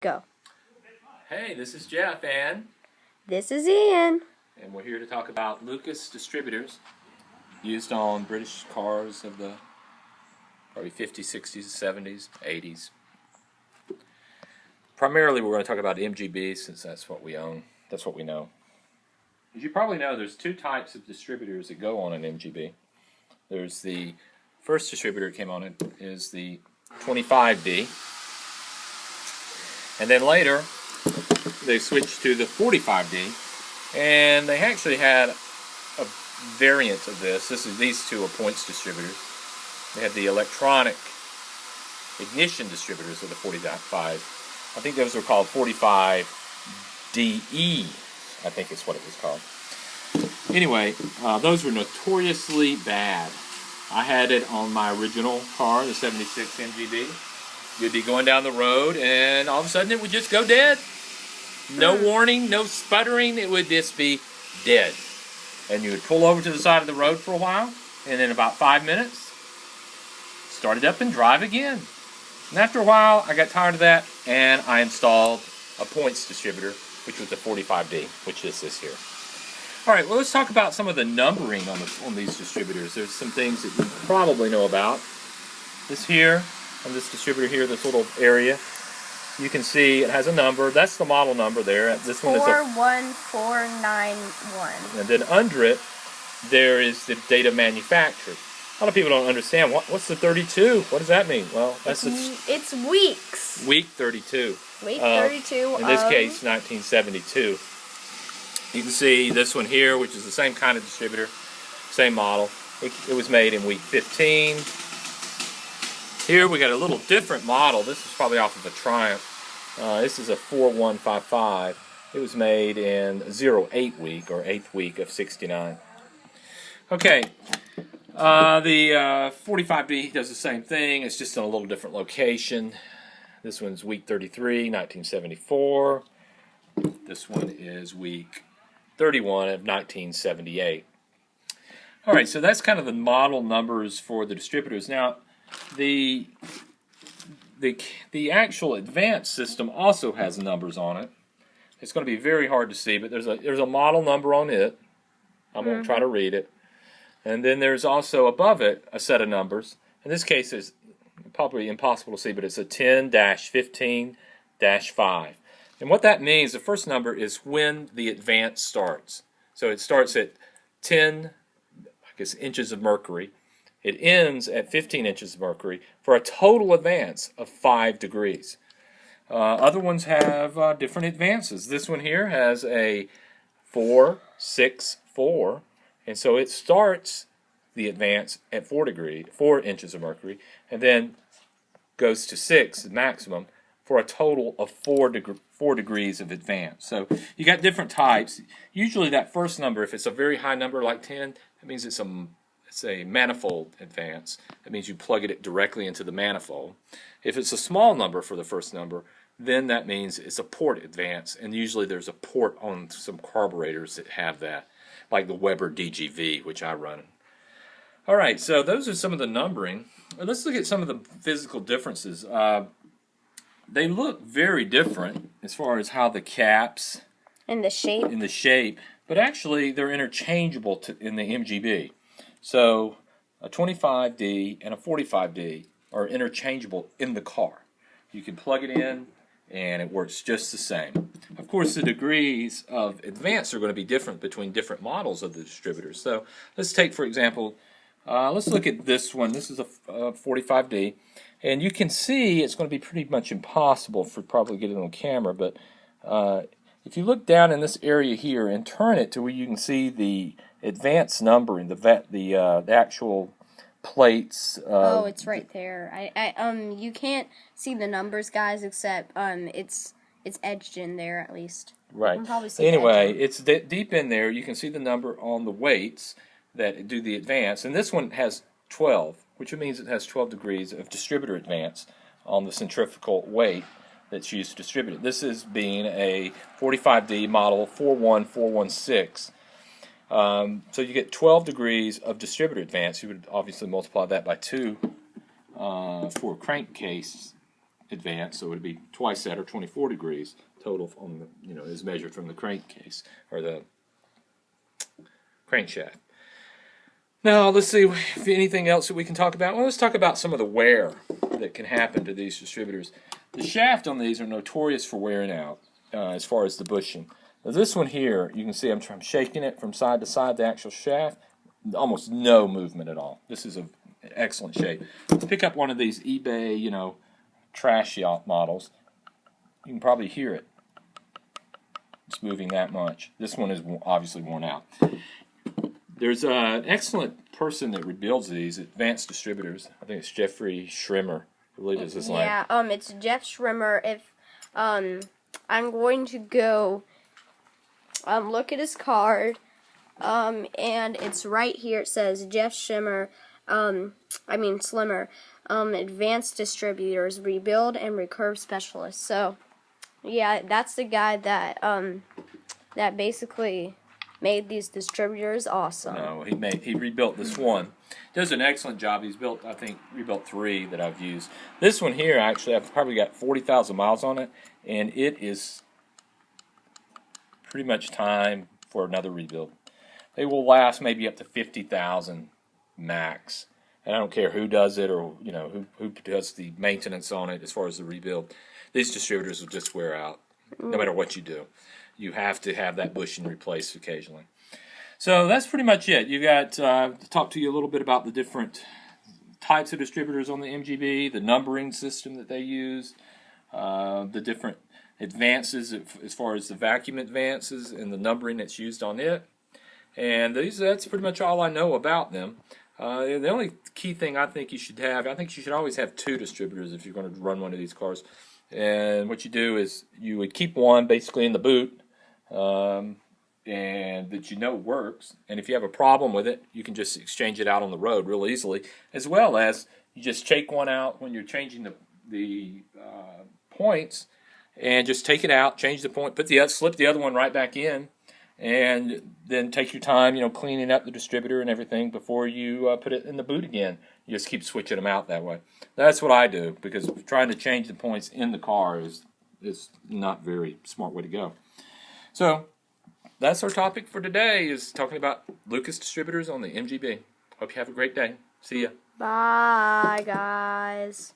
Go. Hey, this is Jeff, and This is Ian. we're here to talk about Lucas Distributors, used on British cars of the probably 50s, 60s, 70s, 80s. Primarily, we're going to talk about MGB since that's what we own. That's what we know. As you probably know, there's two types of distributors that go on an MGB. There's the first distributor that came on it is the 25D, and then later they switched to the 45D, and they actually had a variant of this. These two are points distributors. They had the electronic ignition distributors of the 45. I think those were called 45DE, I think is what it was called. Anyway, those were notoriously bad. I had it on my original car, the 76 MGB. You'd be going down the road, and all of a sudden it would just go dead. No warning, no sputtering, it would just be dead. And you would pull over to the side of the road for a while, and in about 5 minutes, start it up and drive again. And after a while, I got tired of that, and I installed a points distributor, which was the 45D, which is this here. All right, well, let's talk about some of the numbering on these distributors. There's some things that you probably know about. This here, on this distributor here, this little area, you can see it has a number. That's the model number there. This one is 41491. And then under it, there is the date of manufacture. A lot of people don't understand. What's the 32? What does that mean? Well, that's it's weeks. Week 32. Week 32. In this case, 1972. You can see this one here, which is the same kind of distributor, same model. It was made in week 15. Here we got a little different model. This is probably off of a Triumph. This is a 4155. It was made in 08 week, or 8th week of 69. Okay, the 45B does the same thing. It's just in a little different location. This one's week 33, 1974. This one is week 31 of 1978. All right, so that's kind of the model numbers for the distributors. Now, the actual advanced system also has numbers on it. It's going to be very hard to see, but there's a model number on it. I'm going to try to read it. And then there's also above it a set of numbers. In this case, it's probably impossible to see, but it's a 10-15-5. And what that means, the first number is when the advance starts. So it starts at 10, inches of mercury. It ends at 15 inches of mercury for a total advance of 5 degrees. Other ones have different advances. This one here has a 4, 6, 4, and so it starts the advance at 4 inches of mercury, and then goes to 6, the maximum, for a total of 4 degrees of advance. So you got different types. Usually that first number, if it's a very high number like 10, that means it's a manifold advance. That means you plug it directly into the manifold. If it's a small number for the first number, then that means it's a port advance, and usually there's a port on some carburetors that have that, like the Weber DGV, which I run. All right, so those are some of the numbering. Let's look at some of the physical differences. They look very different as far as how the caps and the shape. But actually they're interchangeable in the MGB. So a 25D and a 45D are interchangeable in the car. You can plug it in and it works just the same. Of course, the degrees of advance are going to be different between different models of the distributors. So let's take, for example, let's look at this one. This is a 45D. And you can see it's going to be pretty much impossible for probably getting on camera, but if you look down in this area here and turn it to where you can see the advanced numbering, the actual plates. Oh, it's right there. You can't see the numbers, guys, except it's edged in there at least. Right. You can probably see anyway, it's deep in there. You can see the number on the weights that do the advance, and this one has 12, which means it has 12 degrees of distributor advance on the centrifugal weight that's used to distribute it. This is being a 45D model 41416. So you get 12 degrees of distributor advance. You would obviously multiply that by 2 for a crankcase advanced, so it would be twice that, or 24 degrees total on the, is measured from the crankcase or the crankshaft. Now, let's see if anything else that we can talk about. Well, let's talk about some of the wear that can happen to these distributors. The shaft on these are notorious for wearing out as far as the bushing. Now, this one here, you can see I'm shaking it from side to side, the actual shaft. Almost no movement at all. This is an excellent shape. Let's pick up one of these eBay, trash yacht models. You can probably hear it. It's moving that much. This one is obviously worn out. There's an excellent person that rebuilds these, Advanced Distributors. I think it's Jeffrey Schrimmer. I believe it's his name. Yeah, it's Jeff Schrimmer. If I'm going to go look at his card, and it's right here. It says Jeff Schrimmer. Slimmer. Advanced Distributors, Rebuild and Recurve Specialist. So, yeah, that's the guy that that basically made these distributors awesome. No, he rebuilt this one. Does an excellent job. He's built, I think, rebuilt 3 that I've used. This one here, actually, I've probably got 40,000 miles on it, and it is pretty much time for another rebuild. They will last maybe up to 50,000 max. And I don't care who does it or who does the maintenance on it as far as the rebuild. These distributors will just wear out no matter what you do. You have to have that bushing replaced occasionally. So that's pretty much it. You got to talk to you a little bit about the different types of distributors on the MGB, the numbering system that they use, the different advances as far as the vacuum advances and the numbering that's used on it. And that's pretty much all I know about them. The only key thing I think you should have, I think you should always have 2 distributors if you're going to run one of these cars. And what you do is you would keep one basically in the boot, and that works. And if you have a problem with it, you can just exchange it out on the road real easily. As well as you just take one out when you're changing the points, and just take it out, change the point, slip the other one right back in. And then take your time, cleaning up the distributor and everything before you put it in the boot again. You just keep switching them out that way. That's what I do, because trying to change the points in the car is not very smart way to go. So that's our topic for today, is talking about Lucas distributors on the MGB. Hope you have a great day. See ya. Bye, guys.